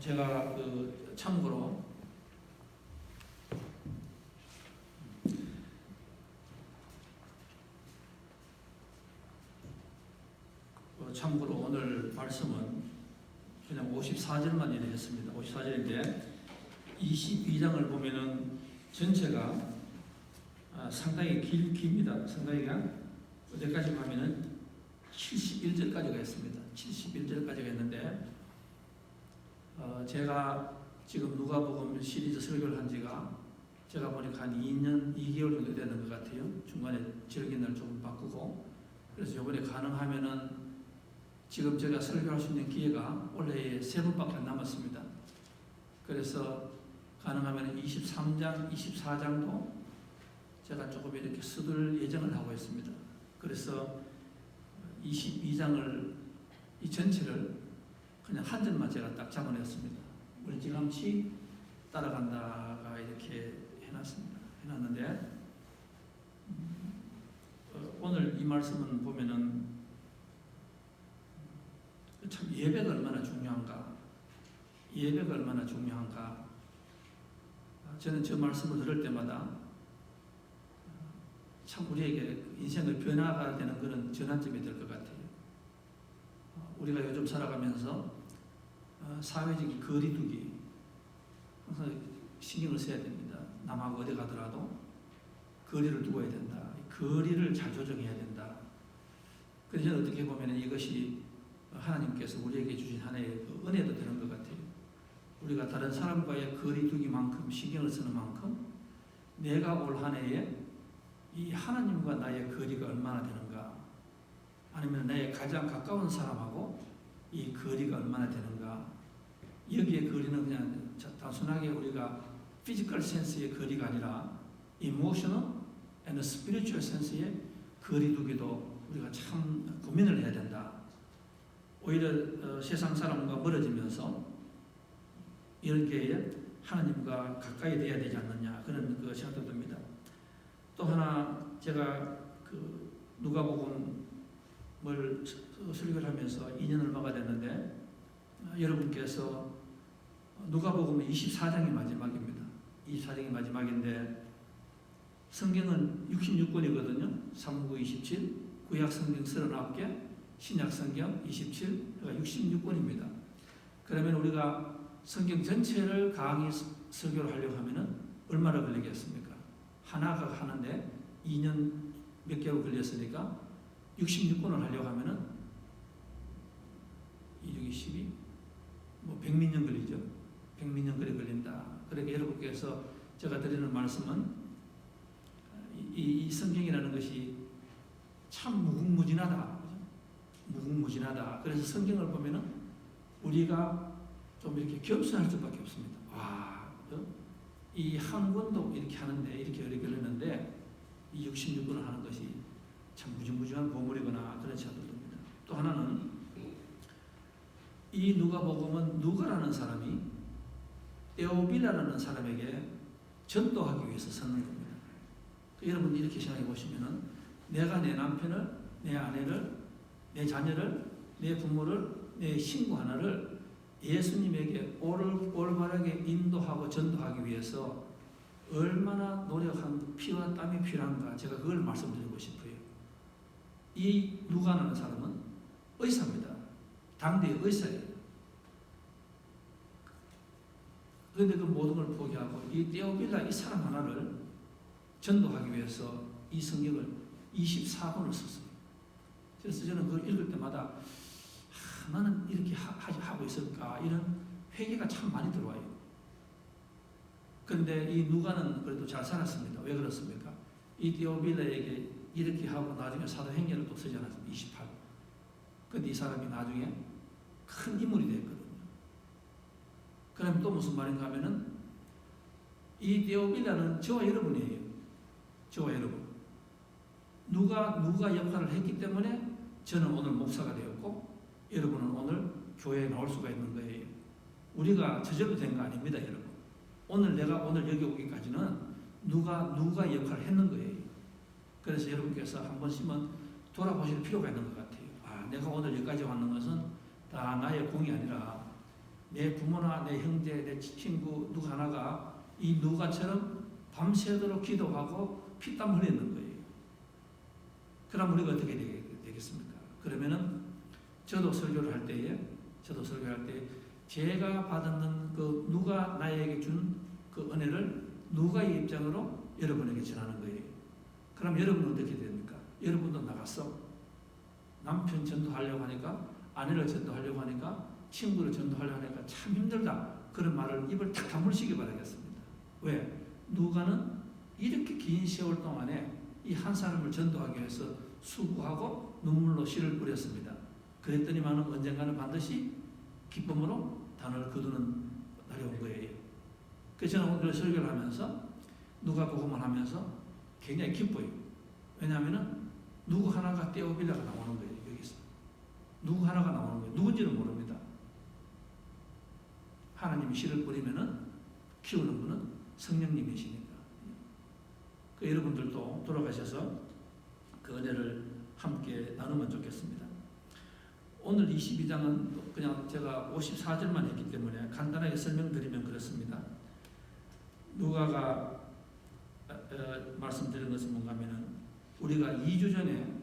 제가 참고로 오늘 말씀은 그냥 54절만 이해했습니다. 54절인데 22장을 보면은 전체가 상당히 깁니다. 상당히 어디까지 가면은 71절까지가 있습니다. 71절까지가 있는데 제가 지금 누가복음 시리즈 설교를 한 지가 제가 보니까 한 2년 2개월 정도 되는 것 같아요. 중간에 절기날 조금 바꾸고 그래서 이번에 가능하면은 지금 제가 설교할 수 있는 기회가 원래 3번밖에 안 남았습니다. 그래서 가능하면 23장, 24장도 제가 조금 이렇게 쓰들 예정을 하고 있습니다. 그래서 22장을 이 전체를 그냥 한 절만 제가 딱 잡아냈습니다. 물질함치 따라간다가 이렇게 해놨는데 오늘 이 말씀은 보면은 참 예배가 얼마나 중요한가. 저는 저 말씀을 들을 때마다 참 우리에게 인생의 변화가 되는 그런 전환점이 될 것 같아요. 우리가 요즘 살아가면서 사회적인 거리두기 항상 신경을 써야 됩니다. 남하고 어디 가더라도 거리를 두어야 된다. 거리를 잘 조정해야 된다. 그래서 저는 어떻게 보면 이것이 하나님께서 우리에게 주신 하나의 은혜도 되는 것 같아요. 우리가 다른 사람과의 거리두기만큼 신경을 쓰는 만큼 내가 올 한 해에 이 하나님과 나의 거리가 얼마나 되는가, 아니면 나의 가장 가까운 사람하고 이 거리가 얼마나 되는가. 여기에 거리는 그냥 단순하게 우리가 피지컬 센스의 거리가 아니라 이모셔널 and 스피리추얼 센스의 거리두기도 우리가 참 고민을 해야 된다. 오히려 세상 사람과 멀어지면서 이런 게에 하나님과 가까이 돼야 되지 않느냐 그런 생각도 듭니다. 또 하나 제가 누가복음을 설교를 하면서 2년 얼마가 됐는데 여러분께서 누가복음은 24장이 마지막입니다. 24장이 마지막인데 성경은 66권이거든요. 3구 27, 구약 성경 39개, 신약 성경 27, 66권입니다. 그러면 우리가 성경 전체를 강의 설교를 하려고 하면은 얼마나 걸리겠습니까? 하나가 하는데 2년 몇 개월 걸렸으니까 66권을 하려고 하면은 2, 6, 12, 100몇 년 걸리죠. 100몇 년 걸린다. 그러니까 여러분께서 제가 드리는 말씀은 이 성경이라는 것이 참 무궁무진하다. 그래서 성경을 보면은 우리가 좀 이렇게 겸손할 수밖에 없습니다. 이 한 권도 이렇게 하는데 이렇게 오래 걸리는데 이 66권을 하는 것이 참 무궁무진한 보물이거나 그런 생각도 듭니다. 또 하나는 이 누가복음은 누가라는 사람이 데오빌라라는 사람에게 전도하기 위해서 쓰는 겁니다. 여러분 이렇게 생각해 보시면은 내가 내 남편을, 내 아내를, 내 자녀를, 내 부모를, 내 친구 하나를 예수님에게 올바르게 인도하고 전도하기 위해서 얼마나 노력한 피와 땀이 필요한가 제가 그걸 말씀드리고 싶어요. 이 누가라는 사람은 의사입니다. 당대의 의사예요. 그런데 그 모든 걸 포기하고 이 데오빌라 이 사람 하나를 전도하기 위해서 이 성경을 24권을 썼어요. 그래서 저는 그걸 읽을 때마다 나는 이렇게 하고 있을까 이런 회개가 참 많이 들어와요. 그런데 이 누가는 그래도 잘 살았습니다. 왜 그렇습니까? 이 데오빌라에게 이렇게 하고 나중에 사도행전을 또 쓰지 않았습니까? 28. 그런데 이 사람이 나중에 큰 인물이 됐거든요. 그럼 또 무슨 말인가 하면은 이 데오빌라는 저와 여러분이에요. 저와 여러분. 누가 역할을 했기 때문에 저는 오늘 목사가 되었고 여러분은 오늘 교회에 나올 수가 있는 거예요. 우리가 저절로 된 거 아닙니다, 여러분. 내가 오늘 여기 오기까지는 누가 역할을 했는 거예요. 그래서 여러분께서 한 번씩은 돌아보실 필요가 있는 것 같아요. 내가 오늘 여기까지 왔는 것은 다 나의 공이 아니라 내 부모나 내 형제, 내 친구 누구 하나가 이 누가처럼 밤새도록 기도하고 피땀 흘리는 거예요. 그럼 우리가 어떻게 되겠습니까? 그러면은 저도 설교를 할 때에 제가 받는 그 누가 나에게 준 그 은혜를 누가의 입장으로 여러분에게 전하는 거예요. 그럼 여러분은 어떻게 됩니까? 여러분도 나가서 남편 전도하려고 하니까, 아내를 전도하려고 하니까, 친구를 전도하려고 하니까 참 힘들다. 그런 말을 입을 탁 다물시기 바라겠습니다. 왜? 누가는 이렇게 긴 세월 동안에 이 한 사람을 전도하기 위해서 수고하고 눈물로 씨를 뿌렸습니다. 그랬더니만은 언젠가는 반드시 기쁨으로 단을 거두는 날이 온 거예요. 그래서 저는 오늘 설교를 하면서 누가복음을 하면서 굉장히 기뻐요. 왜냐하면은 누구 하나가 떼어빌라가 나오는 거예요. 여기서 누구 하나가 나오는 거예요. 누군지는 모릅니다. 하나님이 씨를 뿌리면은 키우는 분은 성령님이시니까. 그 여러분들도 돌아가셔서 그 은혜를 함께 나누면 좋겠습니다. 오늘 22장은 그냥 제가 54절만 했기 때문에 간단하게 설명드리면 그렇습니다. 누가가 말씀드린 것은 뭔가 하면은 우리가 2주 전에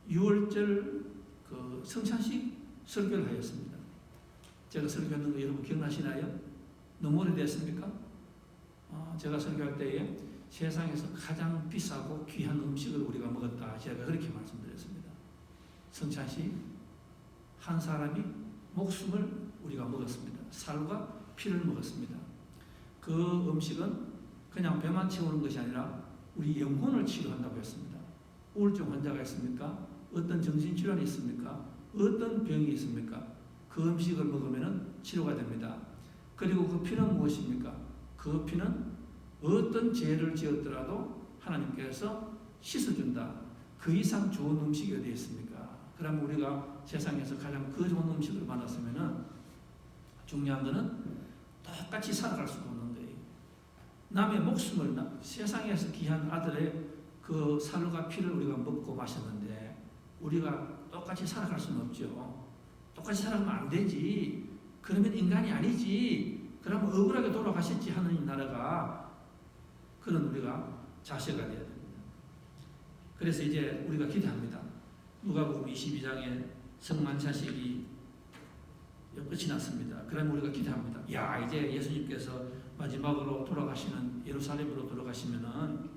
6월절 그 성찬식 설교를 하였습니다. 제가 설교했는 거 여러분 기억나시나요? 너무 오래됐습니까? 제가 설교할 때에 세상에서 가장 비싸고 귀한 음식을 우리가 먹었다. 제가 그렇게 말씀드렸습니다. 성찬식 한 사람이 목숨을 우리가 먹었습니다. 살과 피를 먹었습니다. 그 음식은 그냥 배만 채우는 것이 아니라 우리 영혼을 치료한다고 했습니다. 우울증 환자가 있습니까? 어떤 정신질환이 있습니까? 어떤 병이 있습니까? 그 음식을 먹으면 치료가 됩니다. 그리고 그 피는 무엇입니까? 그 피는 어떤 죄를 지었더라도 하나님께서 씻어준다. 그 이상 좋은 음식이 어디 있습니까? 그러면 우리가 세상에서 가장 그 좋은 음식을 받았으면 중요한 것은 똑같이 살아갈 수가 없는 거예요. 남의 목숨을 세상에서 귀한 아들의 그 살과 피를 우리가 먹고 마셨는데 우리가 똑같이 살아갈 수는 없죠. 똑같이 살아가면 안 되지. 그러면 인간이 아니지. 그러면 억울하게 돌아가셨지 하느님 나라가. 그런 우리가 자세가 되어야 됩니다. 그래서 이제 우리가 기도합니다. 누가복음 22장에 성만찬식이 끝이 났습니다. 그러면 우리가 기도합니다. 야, 이제 예수님께서 마지막으로 돌아가시는 예루살렘으로 돌아가시면은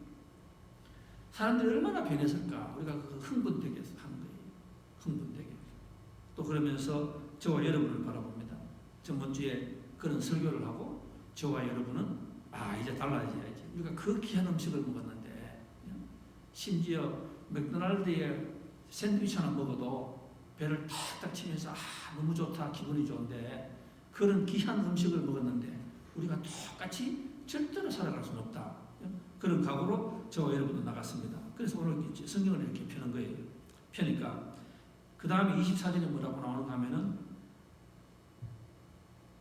사람들이 얼마나 변했을까? 우리가 그 흥분되게 하는 거예요. 흥분되게. 또 그러면서 저와 여러분을 바라봅니다. 전번 주에 그런 설교를 하고 저와 여러분은 이제 달라져야지. 우리가 그 귀한 음식을 먹었는데 심지어 맥도날드에 샌드위치 하나 먹어도 배를 탁탁 치면서 너무 좋다, 기분이 좋은데 그런 귀한 음식을 먹었는데 우리가 똑같이 절대로 살아갈 수는 없다. 그런 각오로 저와 여러분도 나갔습니다. 그래서 오늘 성경을 이렇게 펴는 거예요. 펴니까 그 다음에 24절에 뭐라고 나오는가 하면은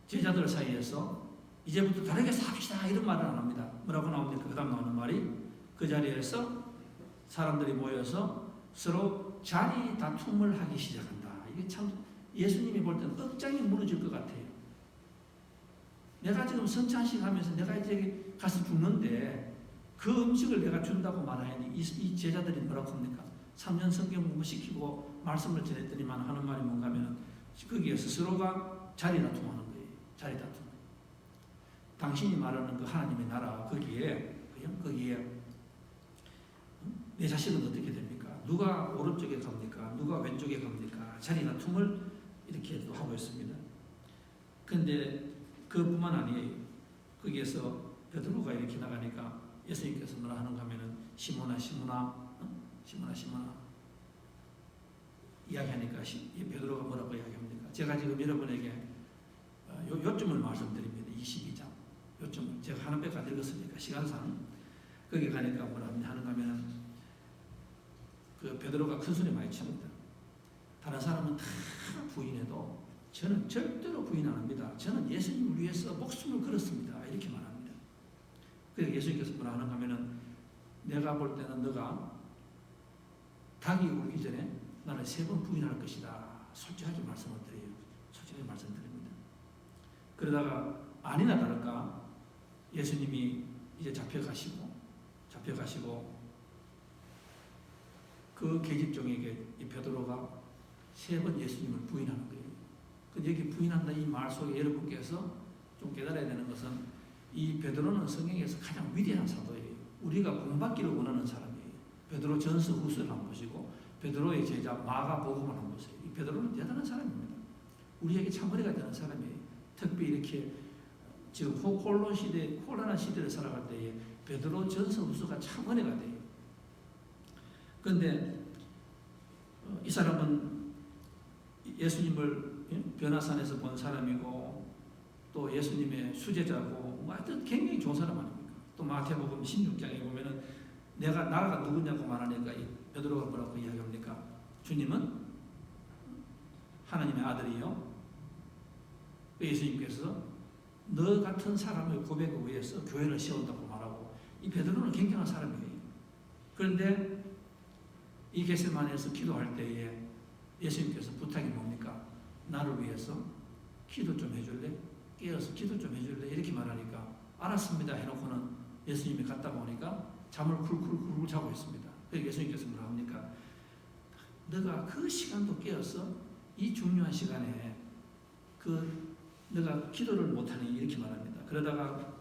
제자들 사이에서 이제부터 다르게 삽시다 이런 말을 안 합니다. 뭐라고 나옵니까? 그 다음 나오는 말이 그 자리에서 사람들이 모여서 서로 자리 다툼을 하기 시작한다. 이게 참 예수님이 볼 때는 억장이 무너질 것 같아요. 내가 지금 성찬식 하면서 내가 이제 가서 죽는데 그 음식을 내가 준다고 말하니 이 제자들이 뭐라고 합니까? 3년 성경 공부시키고 말씀을 전했더니만 하는 말이 뭔가 하면 거기에 스스로가 자리 다툼하는 거예요. 자리 다툼. 당신이 말하는 그 하나님의 나라 거기에 내 자식은 어떻게 됩니까? 누가 오른쪽에 갑니까? 누가 왼쪽에 갑니까? 자리 다툼을 이렇게 또 하고 있습니다. 그런데 그뿐만 아니에요. 거기에서 베드로가 이렇게 나가니까 예수님께서 뭐라 하는가 하면은 시몬아 이야기하니까 베드로가 뭐라고 이야기합니까? 제가 지금 여러분에게 요점을 말씀드립니다. 22장 요점 제가 하나밖에 안 읽었으니까 시간상 거기 가니까 뭐라 하는가 하면은 그 베드로가 큰 소리 많이 칩니다. 다른 사람은 다 부인해도 저는 절대로 부인 안 합니다. 저는 예수님을 위해서 목숨을 걸었습니다. 이렇게 말합니다. 그래서 예수님께서 뭐라 하는가 하면은 내가 볼 때는 너가 닭이 울기 전에 나는 3번 부인할 것이다. 솔직하게 말씀을 드려요. 솔직하게 말씀드립니다. 그러다가 아니나 다를까 예수님이 이제 잡혀가시고 그 계집종에게 이 베드로가 3번 예수님을 부인하는 거예요. 근데 여기 부인한다 이 말 속에 여러분께서 좀 깨달아야 되는 것은 이 베드로는 성경에서 가장 위대한 사도예요. 우리가 본받기를 원하는 사람이에요. 베드로 전서 후서를 한번 보시고 베드로의 제자 마가복음을 한번 보세요. 이 베드로는 대단한 사람입니다. 우리에게 참머리가 되는 사람이에요. 특히 이렇게 지금 혼란한 시대를 살아갈 때에 베드로 전서 후서가 참 은혜가 돼요. 그런데 이 사람은 예수님을 변화산에서 본 사람이고 또 예수님의 수제자고 하여튼 굉장히 좋은 사람 아닙니까? 또 마태복음 16장에 보면은 나가 누구냐고 말하니까 이 베드로가 뭐라고 이야기합니까? 주님은 하나님의 아들이요. 예수님께서 너 같은 사람의 고백에 의해서 교회를 세운다고 말하고 이 베드로는 굉장한 사람이에요. 그런데 이 겟세마네에서 기도할 때에 예수님께서 부탁이 뭡니까? 나를 위해서 기도 좀 해줄래? 깨어서 기도 좀 해줄래? 이렇게 말하니까 알았습니다 해놓고는 예수님이 갔다 오니까 잠을 쿨쿨 자고 있습니다. 그래서 예수님께서 뭐라 합니까? 너가 그 시간도 깨어서 이 중요한 시간에 너가 기도를 못하니 이렇게 말합니다. 그러다가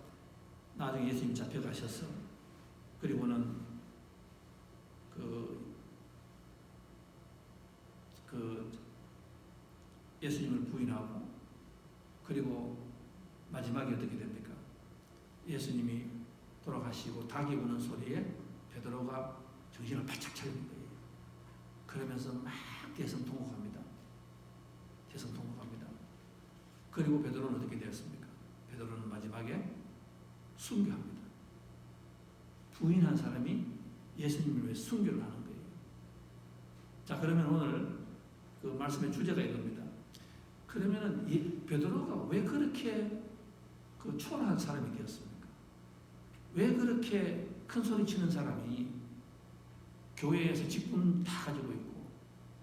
나중에 예수님 잡혀가셔서 그리고는 예수님을 부인하고 그리고 마지막에 어떻게 됩니까? 예수님이 돌아가시고 닭이 우는 소리에 베드로가 정신을 바짝 차리는 거예요. 그러면서 막 대성통곡합니다. 그리고 베드로는 어떻게 되었습니까? 베드로는 마지막에 순교합니다. 부인한 사람이 예수님을 위해 순교를 하는 거예요. 자, 그러면 오늘 그 말씀의 주제가 이겁니다. 그러면은 베드로가 왜 그렇게 초라한 사람이 되었습니까? 왜 그렇게 큰 소리 치는 사람이 교회에서 직분 다 가지고 있고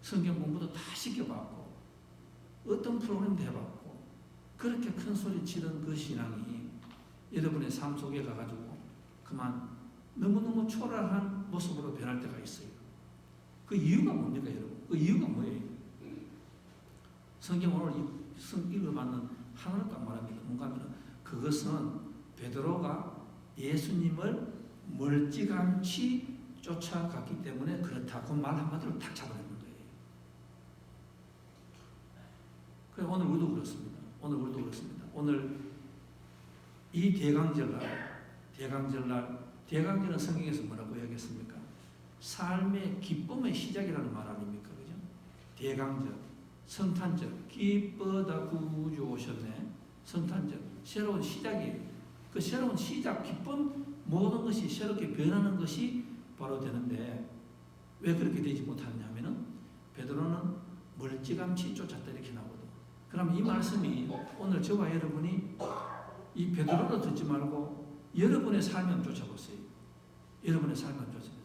성경 공부도 다 시켜봤고 어떤 프로그램도 해봤고 그렇게 큰 소리 치는 그 신앙이 여러분의 삶 속에 가가지고 그만 너무너무 초라한 모습으로 변할 때가 있어요. 그 이유가 뭡니까 여러분? 그 이유가 뭐예요? 성경 오늘 읽어봤는 하나를 딱 말합니다. 뭔가 하면 그것은 베드로가 예수님을 멀찌감치 쫓아갔기 때문에 그렇다. 그 말 한마디로 딱 잡아내는 거예요. 그래서 오늘 우리도 그렇습니다. 오늘 이 대강절은 성경에서 뭐라고 이야기했습니까? 삶의 기쁨의 시작이라는 말 아닙니까? 그죠? 대강절, 성탄절, 기쁘다 구주 오셨네. 성탄절, 새로운 시작이에요. 그 새로운 시작, 기쁨, 모든 것이 새롭게 변하는 것이 바로 되는데 왜 그렇게 되지 못하냐면은 베드로는 멀찌감치 쫓았다 이렇게 나오거든. 그럼 이 말씀이 오늘 저와 여러분이 이 베드로를 듣지 말고 여러분의 삶을 한번 쫓아보세요. 여러분의 삶을 쫓아보세요.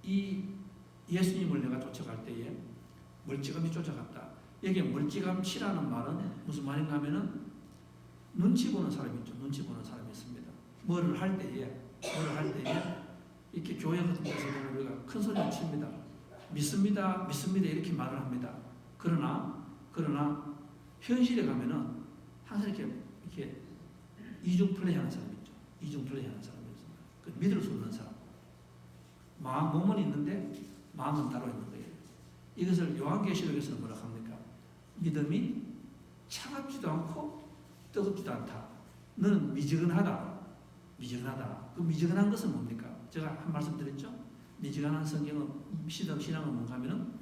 이 예수님을 내가 쫓아갈 때에 멀찌감치 쫓아갔다. 여기에 멀찌감치라는 말은 무슨 말인가 하면은 눈치 보는 사람이 있죠. 눈치 보는 사람이 있습니다. 뭐를 할 때에 이렇게 교회 같은 데서 보면 우리가 큰 소리를 칩니다. 믿습니다 이렇게 말을 합니다. 그러나 현실에 가면은 항상 이렇게 이중 플레이하는 사람이 있죠. 이중 플레이하는 사람이 있습니다. 그 믿을 수 없는 사람. 몸은 있는데 마음은 따로 있는 거예요. 이것을 요한계시록에서는 뭐라고 합니까? 믿음이 차갑지도 않고 뜨겁지도 않다. 너는 미지근하다. 그 미지근한 것은 뭡니까? 제가 한 말씀 드렸죠? 미지근한 성경은 신앙은 뭔가 하면은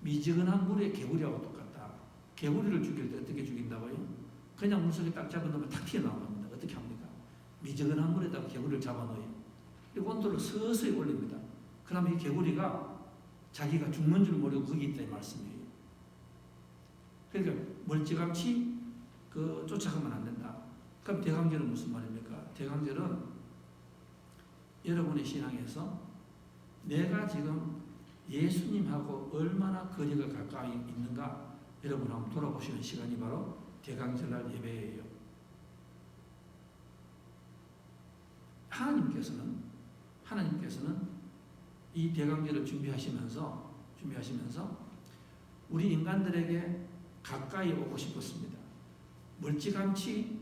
미지근한 물에 개구리하고 똑같다. 개구리를 죽일 때 어떻게 죽인다고요? 그냥 물속에 딱 잡아놓으면 탁 튀어나옵니다. 어떻게 합니까? 미지근한 물에다가 개구리를 잡아놓어요. 그리고 온도를 서서히 올립니다. 그러면 이 개구리가 자기가 죽는 줄 모르고 거기 있다 이 말씀이에요. 그러니까 멀찌감치 쫓아가면 안 된다. 그럼 대강절은 무슨 말입니까? 대강절은 여러분의 신앙에서 내가 지금 예수님하고 얼마나 거리가 가까이 있는가 여러분 한번 돌아보시는 시간이 바로 대강절날 예배예요. 하나님께서는 이 대강절을 준비하시면서 우리 인간들에게 가까이 오고 싶었습니다. 멀찌감치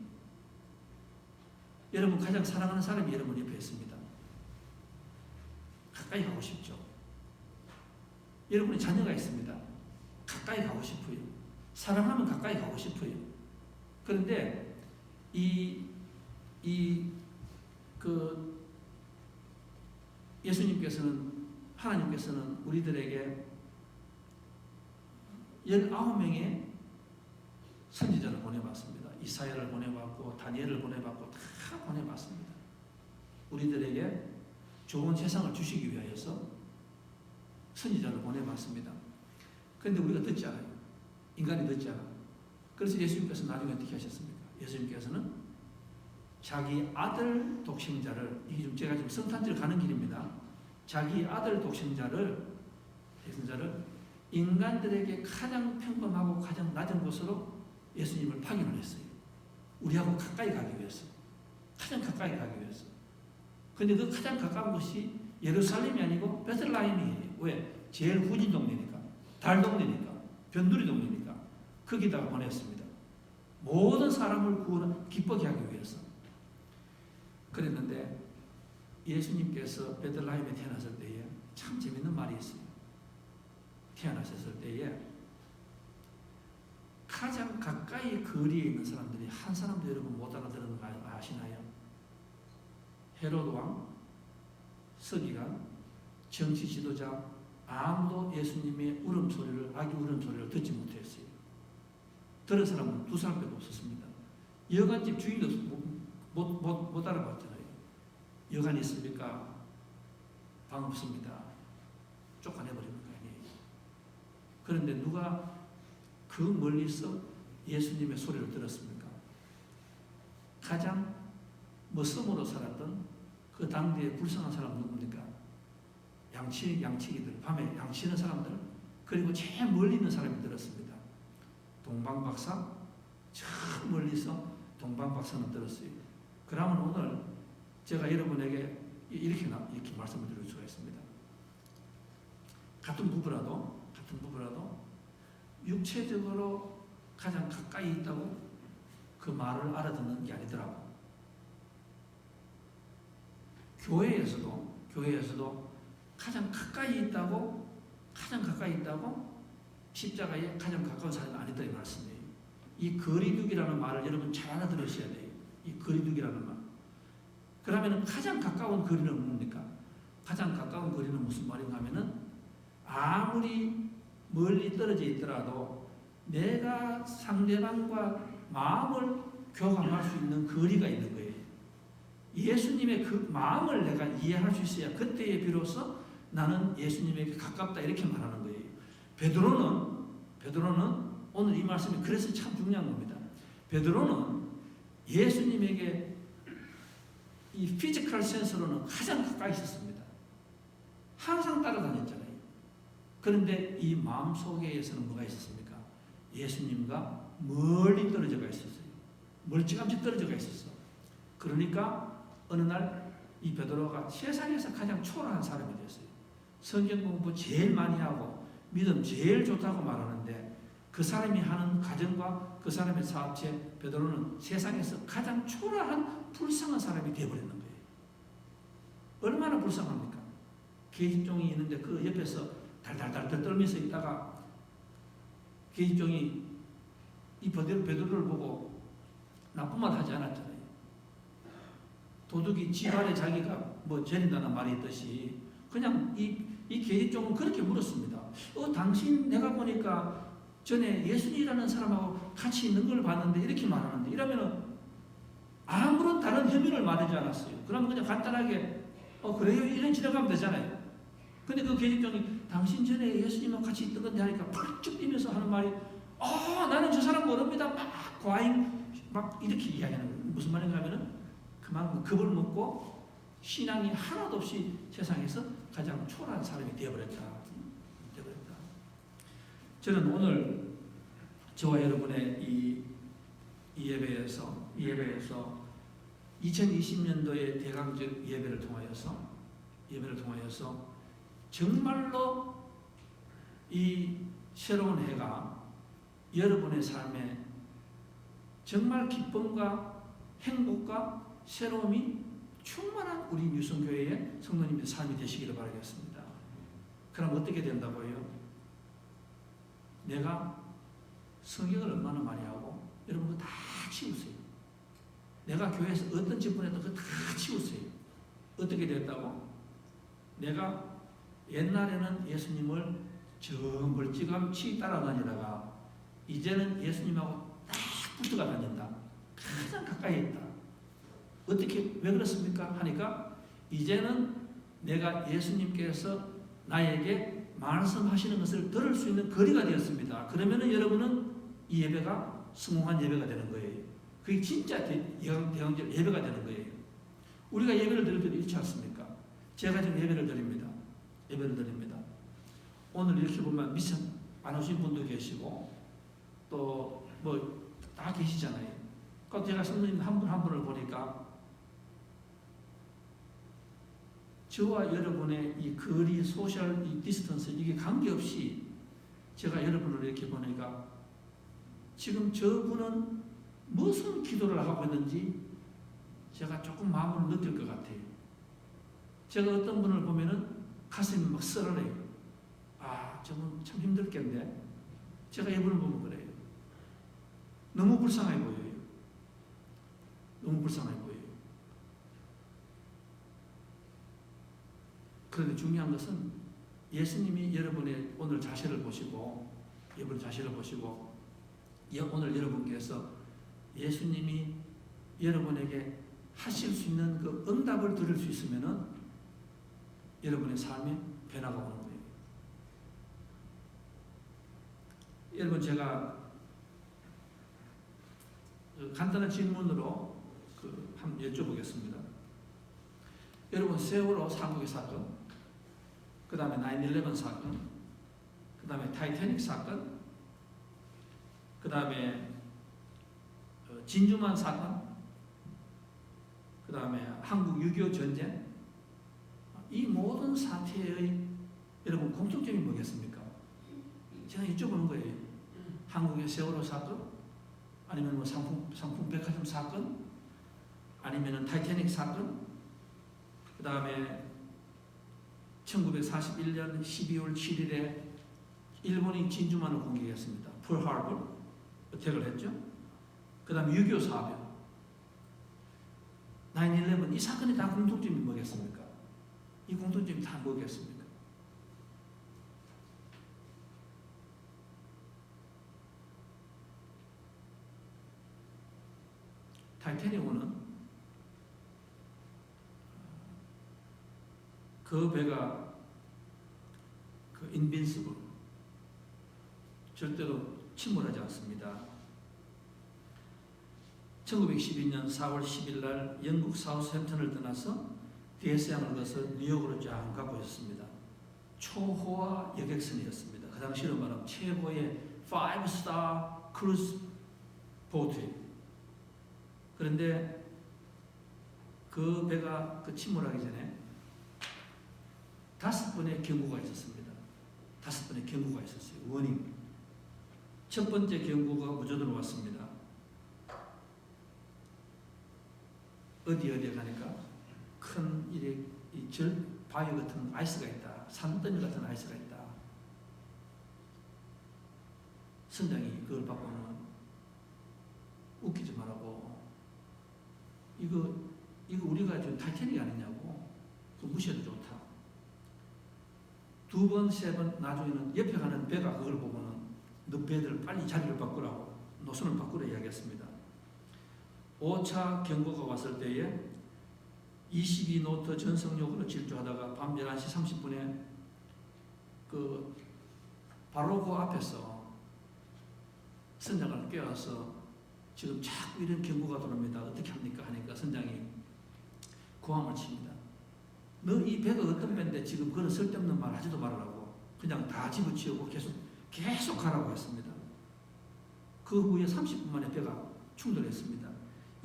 여러분 가장 사랑하는 사람이 여러분 옆에 있습니다. 가까이 가고 싶죠. 여러분의 자녀가 있습니다. 가까이 가고 싶어요. 사랑하면 가까이 가고 싶어요. 그런데 하나님께서는 우리들에게 19명의 선지자를 보내봤습니다. 이사야를 보내봤고 다니엘을 보내봤고 다 보내봤습니다. 우리들에게 좋은 세상을 주시기 위하여서 선지자를 보내봤습니다. 그런데 우리가 듣지 않아요. 인간이 듣지 않아요. 그래서 예수님께서 나중에 어떻게 하셨습니까? 예수님께서는 자기 아들 독생자를, 이게 제가 지금 성탄절 가는 길입니다. 자기 아들 독생자를 인간들에게 가장 평범하고 가장 낮은 곳으로 예수님을 파견을 했어요. 우리하고 가까이 가기 위해서. 가장 가까이 가기 위해서. 근데 그 가장 가까운 곳이 예루살렘이 아니고 베들레헴이에요. 왜? 제일 후진 동네니까. 달 동네니까. 변두리 동네니까. 거기다가 보냈습니다. 모든 사람을 기쁘게 하기 위해서. 그랬는데 예수님께서 베들레헴에 태어났을 때에 참 재밌는 말이 있어요. 태어나셨을 때에 가장 가까이 거리에 있는 사람들이 한 사람도 여러분 못 알아들은 거 아시나요? 헤로드 왕, 서기관, 정치 지도자 아무도 예수님의 아기 울음소리를 듣지 못했어요. 들은 사람은 2사람밖에 없었습니다. 여관집 주인도 못 알아봤잖아요. 여관 있습니까? 방 없습니다. 쫓아내버리는 거 아니에요. 그런데 누가 그 멀리서 예수님의 소리를 들었습니까? 가장 머슴으로 살았던 그 당대의 불쌍한 사람 누굽니까? 양치기들, 밤에 양치는 사람들, 그리고 제일 멀리 있는 사람이 들었습니다. 동방박사, 저 멀리서 동방박사는 들었어요. 그러면 오늘 제가 여러분에게 이렇게 말씀을 드릴 수가 있습니다. 같은 부부라도 육체적으로 가장 가까이 있다고 그 말을 알아듣는 게 아니더라고. 교회에서도 가장 가까이 있다고 십자가에 가장 가까운 사람이 아니다 이 말씀이에요. 이 거리두기라는 말을 여러분 잘 알아들으셔야 돼요. 이 거리두기라는 말. 그러면 가장 가까운 거리는 뭡니까? 가장 가까운 거리는 무슨 말인가 하면은 아무리 멀리 떨어져 있더라도 내가 상대방과 마음을 교감할 수 있는 거리가 있는 거예요. 예수님의 그 마음을 내가 이해할 수 있어야 그때에 비로소 나는 예수님에게 가깝다 이렇게 말하는 거예요. 베드로는 오늘 이 말씀이 그래서 참 중요한 겁니다. 베드로는 예수님에게 이 피지컬 센스로는 가장 가까이 있었습니다. 항상 따라다녔잖아요. 그런데 이 마음속에서는 뭐가 있었습니까? 예수님과 멀리 떨어져가 있었어요. 멀찌감치 떨어져가 있었어. 그러니까 어느 날 이 베드로가 세상에서 가장 초라한 사람이 됐어요. 성경 공부 제일 많이 하고 믿음 제일 좋다고 말하는데 그 사람이 하는 가정과 그 사람의 사업체 베드로는 세상에서 가장 초라한 불쌍한 사람이 되어버리는 거예요. 얼마나 불쌍합니까? 계집종이 있는데 그 옆에서 달달달 떨면서 있다가 계집종이 이 베드로를 보고 나쁜 말 하지 않았잖아요. 도둑이 집 안에 자기가 뭐 죄린다는 말이 있듯이 그냥 이 계집종은 그렇게 물었습니다. 당신 내가 보니까 전에 예수님이라는 사람하고 같이 있는 걸 봤는데 이렇게 말하는데 이러면은 아무런 다른 혐의를 말하지 않았어요. 그러면 그냥 간단하게 그래요? 이런 지나가면 되잖아요. 근데 그 계집종이 당신 전에 예수님하고 같이 있던 건데 하니까 펄쩍 뛰면서 하는 말이 나는 저 사람 모릅니다. 막 과잉 막 이렇게 이야기하는 거예요. 무슨 말인가 하면은 그만큼 겁을 먹고 신앙이 하나도 없이 세상에서 가장 초라한 사람이 되어버렸다. 저는 오늘 저와 여러분의 이 예배에서 2020년도의 대강적 예배를 통하여서 정말로 이 새로운 해가 여러분의 삶에 정말 기쁨과 행복과 새로움이 충만한 우리 뉴성교회의 성도님의 삶이 되시기를 바라겠습니다. 그럼 어떻게 된다고요? 내가 성경을 얼마나 많이 하고 여러분 그거 다 치우세요. 내가 교회에서 어떤 직분에도 그거 다 치우세요. 어떻게 됐다고? 내가 옛날에는 예수님을 저 멀찌감치 따라다니다가 이제는 예수님하고 딱 붙어가 다닌다. 가장 가까이 있다. 어떻게 왜 그렇습니까? 하니까 이제는 내가 예수님께서 나에게 말씀하시는 것을 들을 수 있는 거리가 되었습니다. 그러면은 여러분은 이 예배가 성공한 예배가 되는 거예요. 그게 진짜 대형적 예배가 되는 거예요. 우리가 예배를 드릴 때도 이렇지 않습니까? 제가 지금 예배를 드립니다. 오늘 이렇게 보면 미션 안 오신 분도 계시고 또 뭐 다 계시잖아요. 그러니까 제가 성도님 한 분 한 분을 보니까 저와 여러분의 이 거리, 소셜 이 디스턴스 이게 관계없이 제가 여러분을 이렇게 보니까 지금 저분은 무슨 기도를 하고 있는지 제가 조금 마음을 느낄 것 같아요. 제가 어떤 분을 보면은 가슴이 막 쓰러져요. 아, 저분 참 힘들겠네. 제가 이분을 보면 그래요. 너무 불쌍해 보여요. 그런데 중요한 것은 예수님이 여러분의 오늘 자세를 보시고 오늘 여러분께서 예수님이 여러분에게 하실 수 있는 그 응답을 들을 수 있으면은 여러분의 삶에 변화가 오는 거예요. 여러분 제가 간단한 질문으로 한번 여쭤보겠습니다. 여러분 세월호 상국의 사건, 그 다음에 9/11 사건, 그 다음에 타이타닉 사건, 그 다음에 진주만 사건, 그 다음에 한국 6.25 전쟁, 이 모든 사태의 여러분 공통점이 뭐겠습니까? 제가 여쭤보는 거예요. 한국의 세월호 사건, 아니면 뭐 상품 백화점 사건, 아니면 타이타닉 사건, 그 다음에 1941년 12월 7일에 일본이 진주만을 공격했습니다. 펄하버 어택을 했죠. 그 다음에 6.25 사변, 9/11 이 사건이 다 공통점이 뭐겠습니까? 이 공통점이 다 뭐겠습니까? 타이타닉호는 그 배가 그 인빈시블 절대로 침몰하지 않습니다. 1912년 4월 10일 날 영국 사우스햄튼을 떠나서 대서양을 거쳐 뉴욕으로 쫙 가고 있었습니다. 초호화 여객선이었습니다. 그 당시로 말하면 최고의 5스타 크루즈 보트. 그런데 그 배가 침몰하기 전에 5번의 경고가 있었습니다. 5번의 경고가 있었어요. 워닝. 첫 번째 경고가 먼저 들어왔습니다. 어디에 가니까 큰 바위 같은 아이스가 있다. 산더미 같은 아이스가 있다. 선장이 그걸 받고는 웃기지 말라고. 이거 우리가 지금 타이타닉이 아니냐고. 무시해도 좋다. 2번, 3번 나중에는 옆에 가는 배가 그걸 보고는 너 배들 빨리 자리를 바꾸라고 노선을 바꾸라 이야기했습니다. 5차 경고가 왔을 때에 22노트 전속력으로 질주하다가 밤 11시 30분에 바로 그 앞에서 선장을 깨워서 지금 자꾸 이런 경고가 들어옵니다. 어떻게 합니까? 하니까 선장이 고함을 칩니다. 너 이 배가 어떤 배인데 지금 그런 쓸데없는 말 하지도 말라고 그냥 다 집어치우고 계속 가라고 했습니다. 그 후에 30분 만에 배가 충돌했습니다.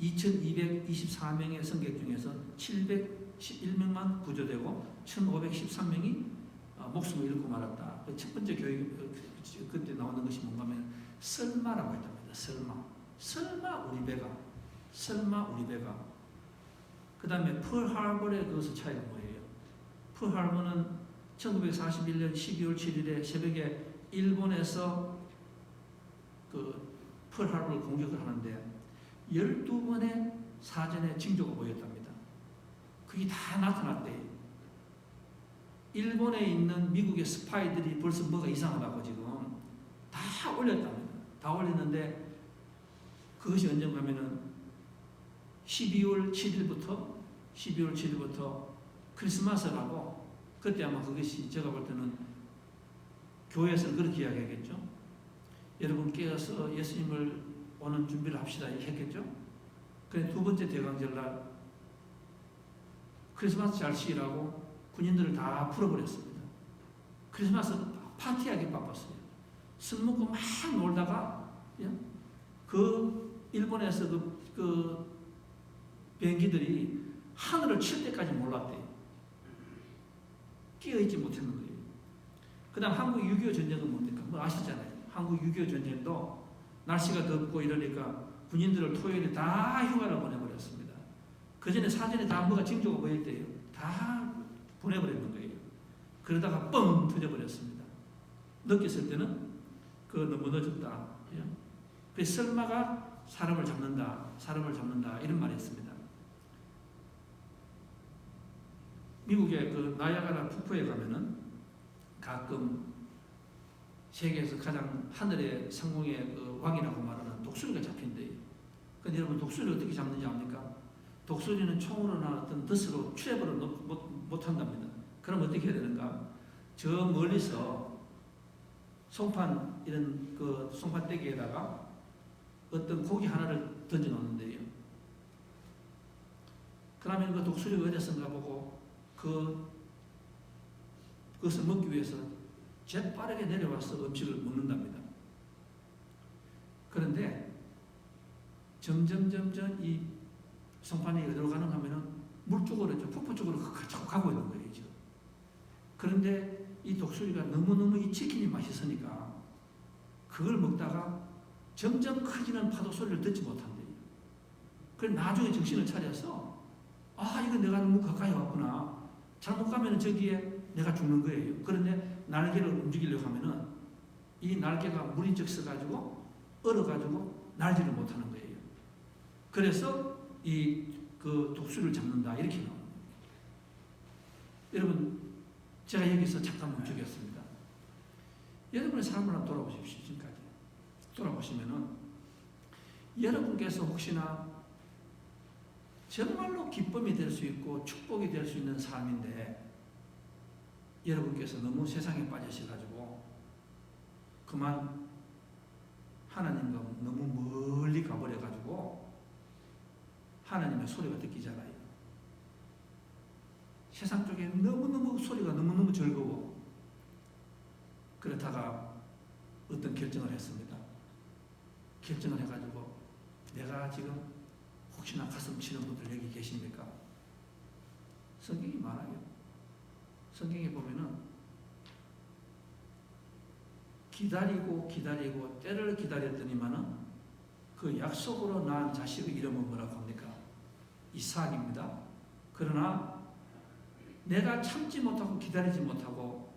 2224명의 승객 중에서 711명만 구조되고 1513명이 목숨을 잃고 말았다. 첫 번째 교육 그때 나오는 것이 뭔가 하면 설마라고 했답니다. 설마 우리 배가 그 다음에 펄하버의 그것의 차이가 뭐예요? 펄하버는 1941년 12월 7일에 새벽에 일본에서 그 펄하버를 공격을 하는데 12번의 사전에 징조가 보였답니다. 그게 다 나타났대요. 일본에 있는 미국의 스파이들이 벌써 뭐가 이상하다고 지금 다 올렸답니다. 다 올렸는데 그것이 언젠가 하면은 12월 7일부터 크리스마스라고 그때 아마 그것이 제가 볼 때는 교회에서는 그렇게 이야기하겠죠. 여러분 깨어서 예수님을 오는 준비를 합시다 했겠죠. 그래 두 번째 대강절날 크리스마스 잘 쉬라고 군인들을 다 풀어버렸습니다. 크리스마스 파티하기 바빴어요. 술 먹고 막 놀다가 그 일본에서 그 비행기들이 하늘을 칠 때까지 몰랐대요. 깨어있지 못했는 거예요. 그 다음 한국 6.25 전쟁은 뭡니까? 뭐 아시잖아요. 한국 6.25 전쟁도 날씨가 덥고 이러니까 군인들을 토요일에 다 휴가를 보내버렸습니다. 그 전에 사전에 다 뭐가 징조가 보일 때요. 다 보내버리는 거예요. 그러다가 뻥 터져버렸습니다. 느꼈을 때는 너무 늦었다. 그래서 설마가 사람을 잡는다 이런 말이 있습니다. 미국의 그 나야가라 폭포에 가면은 가끔 세계에서 가장 하늘의 상공의 그 왕이라고 말하는 독수리가 잡힌대요. 근데 여러분 독수리를 어떻게 잡는지 압니까? 독수리는 총으로나 어떤 덫으로 트랩으로 못한답니다. 그럼 어떻게 해야 되는가? 저 멀리서 송판 이런 그 송판대기에다가 어떤 고기 하나를 던져 놓는데요. 그러면 그 독수리가 어디선가 보고 그것을 먹기 위해서 재빠르게 내려와서 음식을 먹는답니다. 그런데 점점 이 송판이 어디로 가는가 하면은 물 쪽으로, 폭포 쪽으로 자꾸 가고 있는 거예요. 지금. 그런데 이 독수리가 너무너무 이 치킨이 맛있으니까 그걸 먹다가 점점 커지는 파도 소리를 듣지 못한대요. 그래서 나중에 정신을 차려서 이거 내가 너무 가까이 왔구나. 잘못 가면 저기에 내가 죽는 거예요. 그런데 날개를 움직이려고 하면은 이 날개가 물이 적셔가지고 얼어가지고 날지를 못하는 거예요. 그래서 그 독수리를 잡는다 이렇게 나옵니다. 여러분 제가 여기서 잠깐 멈추겠습니다. 여러분의 삶을 한번 돌아보십시오. 지금까지 돌아보시면은 여러분께서 혹시나 정말로 기쁨이 될 수 있고 축복이 될 수 있는 삶인데 여러분께서 너무 세상에 빠지셔가지고 그만 하나님과 너무 멀리 가버려가지고 하나님의 소리가 듣기잖아요. 세상 쪽에 너무너무 소리가 너무너무 즐거워. 그렇다가 어떤 결정을 했습니다. 결정을 해가지고 내가 지금 혹시나 가슴 치는 분들 여기 계십니까? 성경이 많아요. 성경에 보면은 기다리고 때를 기다렸더니만은 그 약속으로 낳은 자식의 이름은 뭐라고 합니까? 이삭입니다. 그러나 내가 참지 못하고 기다리지 못하고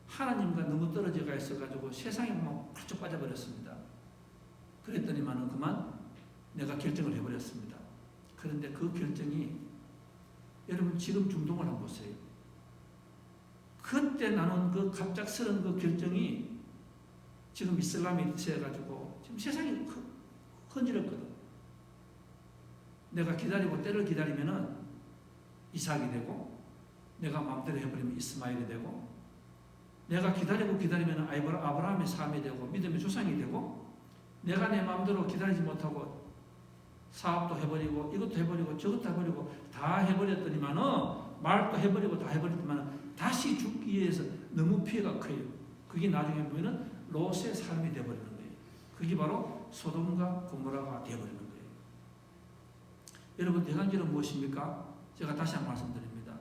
하나님과 너무 떨어져가 있어가지고 세상에 막 훌쩍 빠져버렸습니다. 그랬더니만은 그만 내가 결정을 해버렸습니다. 그런데 그 결정이 여러분 지금 중동을 한번 보세요. 그때 나눈 그 갑작스런 그 결정이 지금 이슬람이 있어가지고 지금 세상이 흔들었거든. 내가 기다리고 때를 기다리면은 이삭이 되고 내가 마음대로 해버리면 이스마엘이 되고 내가 기다리면 아브라함의 삶이 되고 믿음의 조상이 되고 내가 내 마음대로 기다리지 못하고 사업도 해버리고 이것도 해버리고 저것도 해버리고 다 해버렸더니만은 말도 해버리고 다 해버렸더니만은 다시 죽기 위해서 너무 피해가 커요. 그게 나중에 보면은 롯의 삶이 되어버리는 거예요. 그게 바로 소돔과 고모라가 되어버리는 거예요. 여러분, 대강절은 무엇입니까? 제가 다시 한번 말씀드립니다.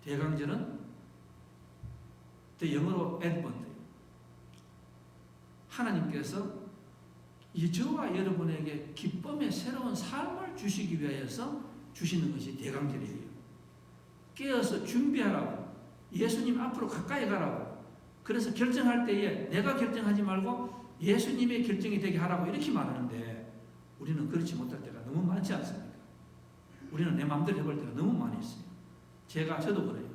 대강절은 영어로 advent, 하나님께서 저와 여러분에게 기쁨의 새로운 삶을 주시기 위하여서 주시는 것이 대강절이에요. 깨어서 준비하라고, 예수님 앞으로 가까이 가라고, 그래서 결정할 때에 내가 결정하지 말고 예수님의 결정이 되게 하라고 이렇게 말하는데, 우리는 그렇지 못할 때가 너무 많지 않습니까? 우리는 내 마음대로 해볼 때가 너무 많이 있어요. 저도 그래요.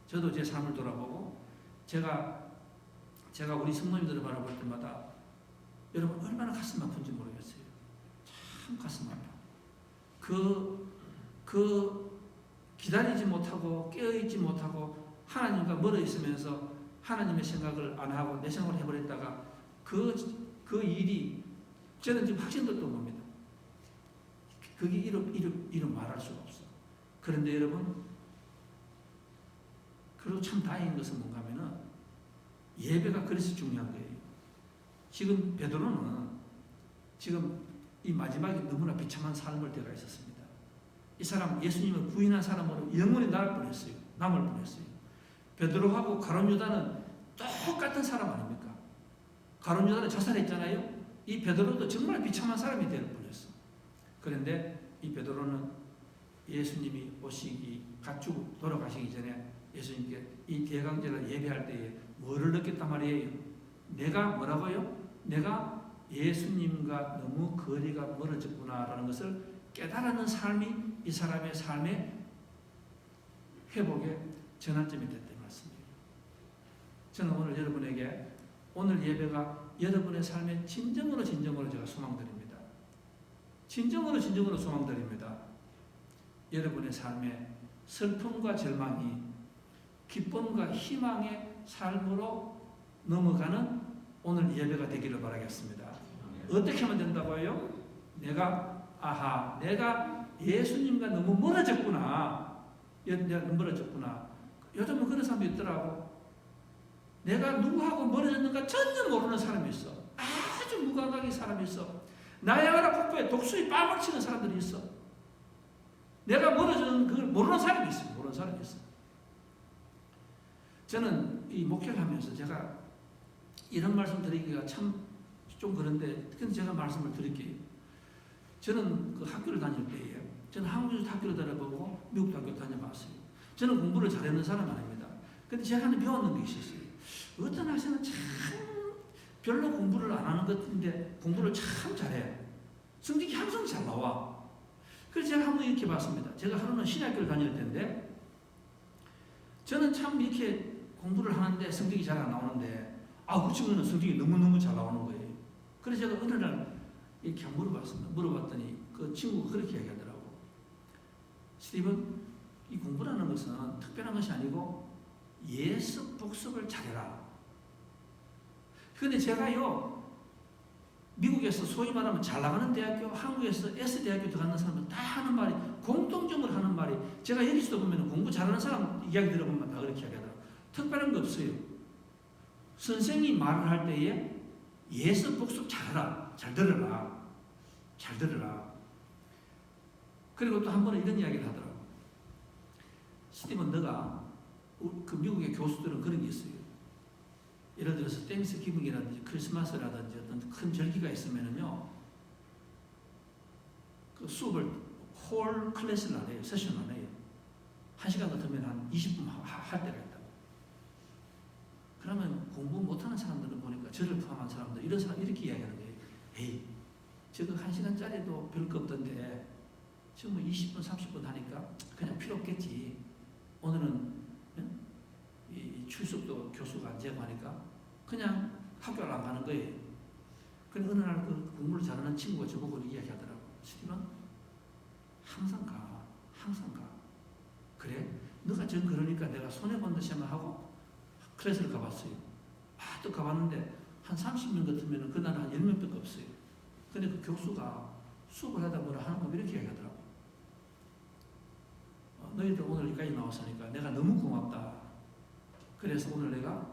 저도 제 삶을 돌아보고 제가 우리 성도님들을 바라볼 때마다 여러분 얼마나 가슴 아픈지 모르겠어요. 참 가슴 아파. 기다리지 못하고 깨어있지 못하고 하나님과 멀어 있으면서 하나님의 생각을 안 하고 내 생각을 해버렸다가 그 일이 저는 지금 확신도 봅니다. 그게 이름 말할 수가 없어. 그런데 여러분, 그리고 참 다행인 것은 뭔가 하면은 예배가 그래서 중요한 거예요. 지금 베드로는 지금 이 마지막에 너무나 비참한 삶을 때가 있었습니다. 이 사람 예수님을 부인한 사람으로 영원히 남을 뻔했어요. 베드로하고 가룟 유다는 똑같은 사람 아닙니까? 가룟 유다는 자살했잖아요. 이 베드로도 정말 비참한 사람이 될 뻔했어. 그런데 이 베드로는 예수님이 가축 돌아가시기 전에 예수님께 이 대강제를 예배할 때에 뭐를 느꼈단 말이에요? 내가 뭐라고요? 내가 예수님과 너무 거리가 멀어졌구나라는 것을 깨달는 삶이 이 사람의 삶의 회복의 전환점이 됐다는 말씀이에요. 저는 오늘 여러분에게 오늘 예배가 여러분의 삶의 진정으로 제가 소망드립니다. 진정으로 소망드립니다. 여러분의 삶에 슬픔과 절망이 기쁨과 희망의 삶으로 넘어가는 오늘 예배가 되기를 바라겠습니다. 어떻게 하면 된다고요? 내가 예수님과 너무 멀어졌구나. 요즘은 그런 사람도 있더라고. 내가 누구하고 멀어졌는가 전혀 모르는 사람이 있어. 아주 무감각한 사람이 있어. 나야가라 폭포에 독수리 뺨을 치는 사람들이 있어. 내가 멀어지는 그걸 모르는 사람이 있어. 저는 이 목회를 하면서 제가 이런 말씀 드리기가 참 좀 그런데, 근데 제가 말씀을 드릴게요. 저는 그 학교를 다닐 때에, 저는 한국에서 학교를 다녀보고 미국도 학교 다녀봤어요. 저는 공부를 잘하는 사람 아닙니다. 근데 제가 하나 배웠는 게 있었어요. 어떤 학생은 참 별로 공부를 안 하는 것 같은데 공부를 참 잘해. 성적이 항상 잘 나와. 그래서 제가 한번 이렇게 봤습니다. 제가 하루는 신학교를 다닐 텐데, 저는 참 이렇게 공부를 하는데 성적이 잘 안 나오는데, 그 친구는 성적이 너무너무 잘 나오는 거예요. 그래서 제가 어느 날 이렇게 물어봤더니 그 친구가 그렇게 얘기하더라고. 스티븐, 이 공부라는 것은 특별한 것이 아니고 예습 복습을 잘해라. 그런데 제가요, 미국에서 소위 말하면 잘 나가는 대학교, 한국에서 S대학교 들어가는 사람은 다 하는 말이, 공통적으로 하는 말이, 제가 여기서도 보면 공부 잘하는 사람 이야기 들어보면 다 그렇게 이야기하더라고요. 특별한 거 없어요. 선생님이 말을 할 때에 예습 복습 잘해라. 잘 들어라. 그리고 또 한 번은 이런 이야기를 하더라고. 스티븐, 너가 그 미국의 교수들은 그런 게 있어요. 예를 들어서 땡스 기분이라든지 크리스마스라든지 어떤 큰 절기가 있으면은요, 그 수업을 홀 클래스를 안 해요. 세션 안 해요. 1시간 같으면 한 20분 할 때가 있다고. 그러면 공부 못하는 사람들은 보니까 저를 포함한 사람들, 이런 사람 이렇게 이야기하는 거예요. 에이, 저거 1시간짜리도 별거 없던데 지금 뭐 20분, 30분 하니까 그냥 필요 없겠지. 오늘은 이 출석도 교수가 안 재고 하니까 그냥 학교를 안 가는 거예요. 그런데 어느 날 그 공부를 잘하는 친구가 저보고 이야기하더라고. 스티븐, 항상 가. 그래? 너가 전 그러니까 내가 손해본다 생각하고 클래스를 가봤어요. 또 가봤는데 한 30명 같으면 그날은 한 10명밖에 없어요. 근데 그 교수가 수업을 하다 뭐라 하는 거 이렇게 얘기하더라고. 너희들 오늘 여기까지 나왔으니까 내가 너무 고맙다. 그래서 오늘 내가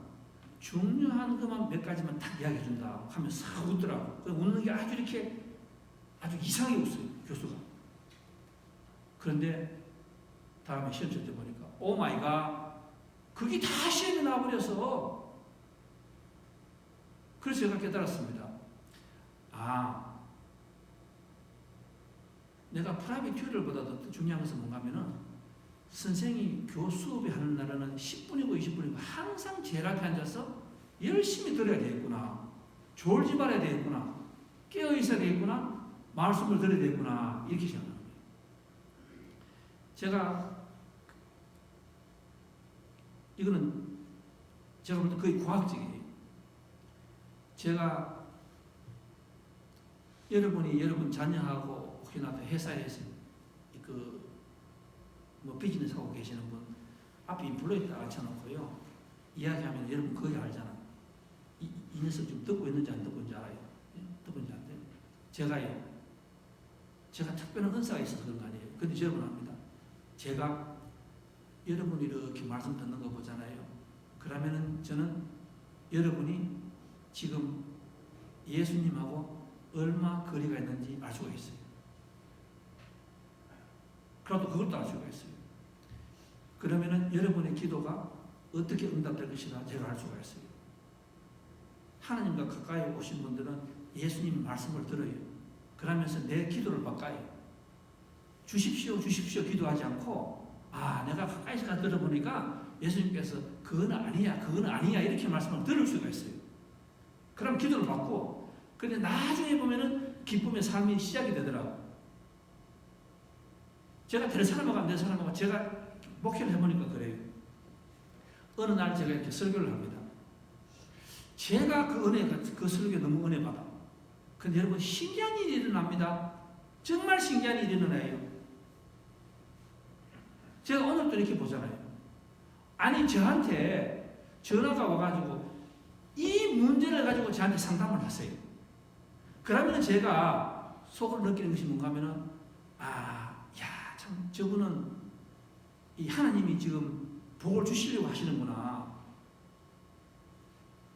중요한 것만 몇 가지만 딱 이야기해 준다 하면 싹 웃더라고. 웃는 게 아주 이렇게 아주 이상하게 웃어요, 교수가. 그런데 다음에 시험 칠 때 보니까 오 마이 갓, 그게 다 시험에 나와버려서. 그래서 제가 깨달았습니다. 아, 내가 프라이빗 튜터보다도 더 중요한 것은 뭔가 하면은 선생이 수업이 하는 날에는 10분이고 20분이고 항상 제일 앞에 앉아서 열심히 들어야 되겠구나, 졸지 말아야 되겠구나, 깨어 있어야 되겠구나, 말씀을 들어야 되겠구나, 이렇게 생각합니다. 제가 이거는 제가 볼 때 거의 과학적이에요. 제가 여러분 자녀하고 혹시나 회사에서 뭐 비즈니스 하고 계시는 분 앞에 인플루엔서 앉혀놓고요, 이야기하면 여러분 거의 알잖아. 이 녀석 좀 듣고 있는지 안 듣고 있는지 알아요? 듣고 있는지 안 돼요? 제가 특별한 은사가 있어서 그런 거 아니에요. 근데 여러분 압니다. 제가 여러분이 이렇게 말씀 듣는 거 보잖아요. 그러면은 저는 여러분이 지금 예수님하고 얼마 거리가 있는지 알 수가 있어요. 그래도 그것도 알 수가 있어요. 그러면은 여러분의 기도가 어떻게 응답될 것이라 제가 알 수가 있어요. 하나님과 가까이 오신 분들은 예수님 말씀을 들어요. 그러면서 내 기도를 바꿔요. 주십시오, 주십시오 기도하지 않고, 아, 내가 가까이서 가서 들어보니까 예수님께서 그건 아니야, 그건 아니야 이렇게 말씀을 들을 수가 있어요. 그럼 기도를 받고, 근데 나중에 보면은 기쁨의 삶이 시작이 되더라고. 제가 될 사람하고 제가 목회를 해보니까 그래요. 어느 날 제가 이렇게 설교를 합니다. 제가 그 설교에 너무 은혜 받아. 근데 여러분, 신기한 일이 일어납니다. 정말 신기한 일이 일어나요. 제가 오늘도 이렇게 보잖아요. 아니, 저한테 전화가 와가지고 이 문제를 가지고 저한테 상담을 하세요. 그러면 제가 속으로 느끼는 것이 뭔가 하면은, 참, 저분은 이 하나님이 지금 복을 주시려고 하시는구나.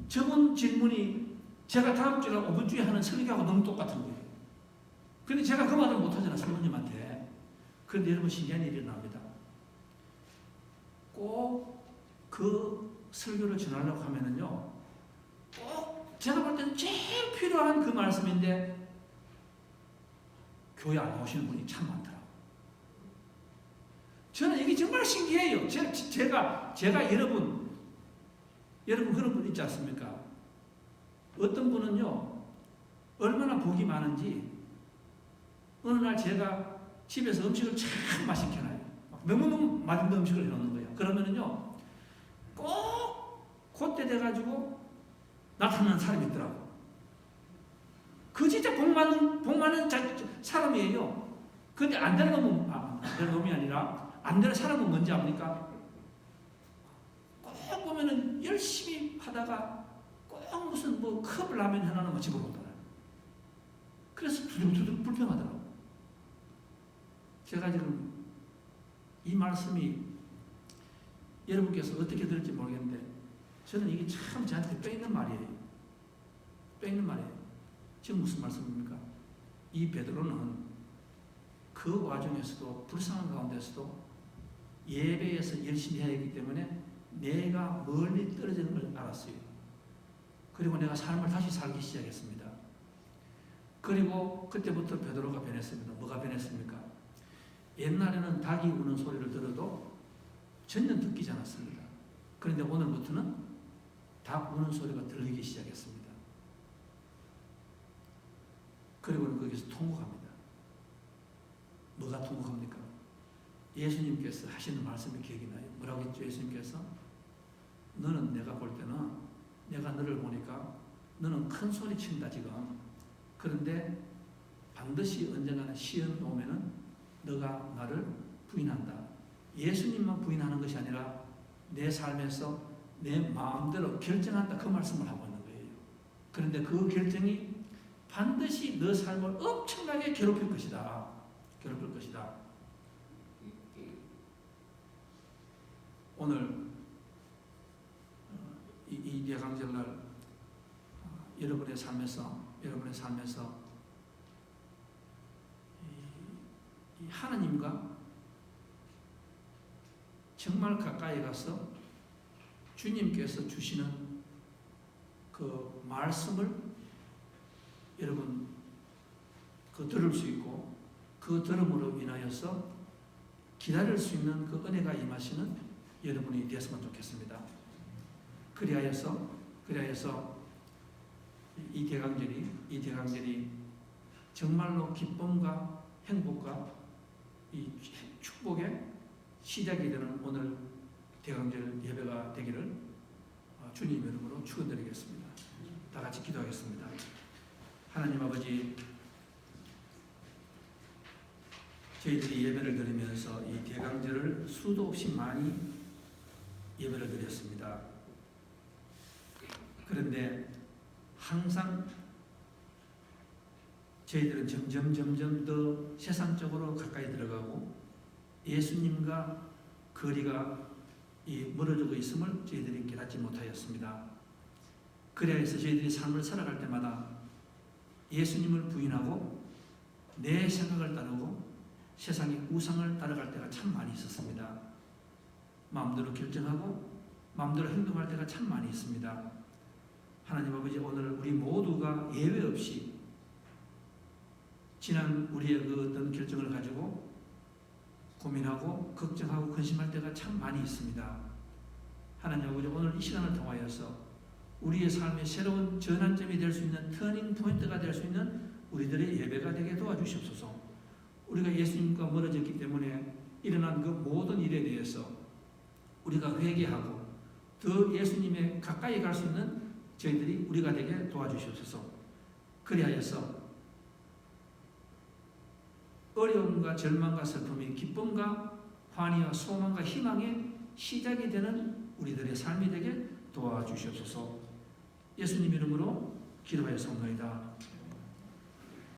저번 질문이 제가 다음 주나 5분 주에 하는 설교하고 너무 똑같은 거예요. 근데 제가 그 말을 못하잖아, 성모님한테. 그런데 여러분, 신기한 일이 일어납니다. 꼭 그 설교를 전하려고 하면은요, 꼭 제가 볼 때는 제일 필요한 그 말씀인데, 교회 안 오시는 분이 참 많더라고요. 저는 이게 정말 신기해요. 제가 여러분 그런 분 있지 않습니까? 어떤 분은요, 얼마나 복이 많은지, 어느 날 제가 집에서 음식을 참 맛있게 해놔요. 너무너무 맛있는 음식을 해놓는 거예요. 그러면은요, 꼭 그때 돼가지고 나타나는 사람이 있더라고. 그 진짜 복 많은 사람이에요. 근데 안 되는 놈은, 안 되는 놈이 아니라, 안 되는 사람은 뭔지 압니까? 꼭 보면은 열심히 하다가 꼭 무슨 컵 라면 하나는 집어먹더라. 그래서 두둑두둑 불평하더라고. 제가 지금 이 말씀이 여러분께서 어떻게 들을지 모르겠는데, 저는 이게 참 저한테 빼있는 말이에요. 빼있는 말이에요. 지금 무슨 말씀입니까? 이 베드로는 그 와중에서도, 불쌍한 가운데서도 예배에서 열심히 해야 하기 때문에 내가 멀리 떨어지는 걸 알았어요. 그리고 내가 삶을 다시 살기 시작했습니다. 그리고 그때부터 베드로가 변했습니다. 뭐가 변했습니까? 옛날에는 닭이 우는 소리를 들어도 전혀 듣기지 않았습니다. 그런데 오늘부터는 닭 우는 소리가 들리기 시작했습니다. 그리고는 거기서 통곡합니다. 뭐가 통곡합니까? 예수님께서 하시는 말씀이 기억이 나요. 뭐라고 했죠? 예수님께서 너는, 내가 볼 때는, 내가 너를 보니까 너는 큰 소리 친다 지금. 그런데 반드시 언젠가는 시험 오면은 너가 나를 부인한다. 예수님만 부인하는 것이 아니라 내 삶에서 내 마음대로 결정한다, 그 말씀을 하고 있는 거예요. 그런데 그 결정이 반드시 너 삶을 엄청나게 괴롭힐 것이다. 괴롭힐 것이다. 오늘 이 이 대강절날 여러분의 삶에서 이 하나님과 정말 가까이 가서 주님께서 주시는 그 말씀을 여러분 들을 수 있고 그 들음으로 인하여서 기다릴 수 있는 그 은혜가 임하시는 여러분이 되었으면 좋겠습니다. 그리하여서 이 대강절이 정말로 기쁨과 행복과 이 축복의 시작이 되는 오늘 대강절 예배가 되기를 주님 이름으로 축원드리겠습니다. 다 같이 기도하겠습니다. 하나님 아버지, 저희들이 예배를 드리면서 이 대강절을 수도 없이 많이 예배를 드렸습니다. 그런데 항상 저희들은 점점 더 세상적으로 가까이 들어가고 예수님과 거리가 멀어지고 있음을 저희들이 깨닫지 못하였습니다. 그래서 저희들이 삶을 살아갈 때마다 예수님을 부인하고 내 생각을 따르고 세상의 우상을 따라갈 때가 참 많이 있었습니다. 마음대로 결정하고 마음대로 행동할 때가 참 많이 있습니다. 하나님 아버지, 오늘 우리 모두가 예외 없이 지난 우리의 그 어떤 결정을 가지고 고민하고 걱정하고 근심할 때가 참 많이 있습니다. 하나님 아버지, 오늘 이 시간을 통하여서 우리의 삶의 새로운 전환점이 될 수 있는 터닝 포인트가 될 수 있는 우리들의 예배가 되게 도와주시옵소서. 우리가 예수님과 멀어졌기 때문에 일어난 그 모든 일에 대해서 우리가 회개하고 더 예수님에 가까이 갈 수 있는 저희들이 우리가 되게 도와주시옵소서. 그리하여서 어려움과 절망과 슬픔이 기쁨과 환희와 소망과 희망의 시작이 되는 우리들의 삶이 되게 도와주시옵소서. 예수님 이름으로 기도하였사옵나이다.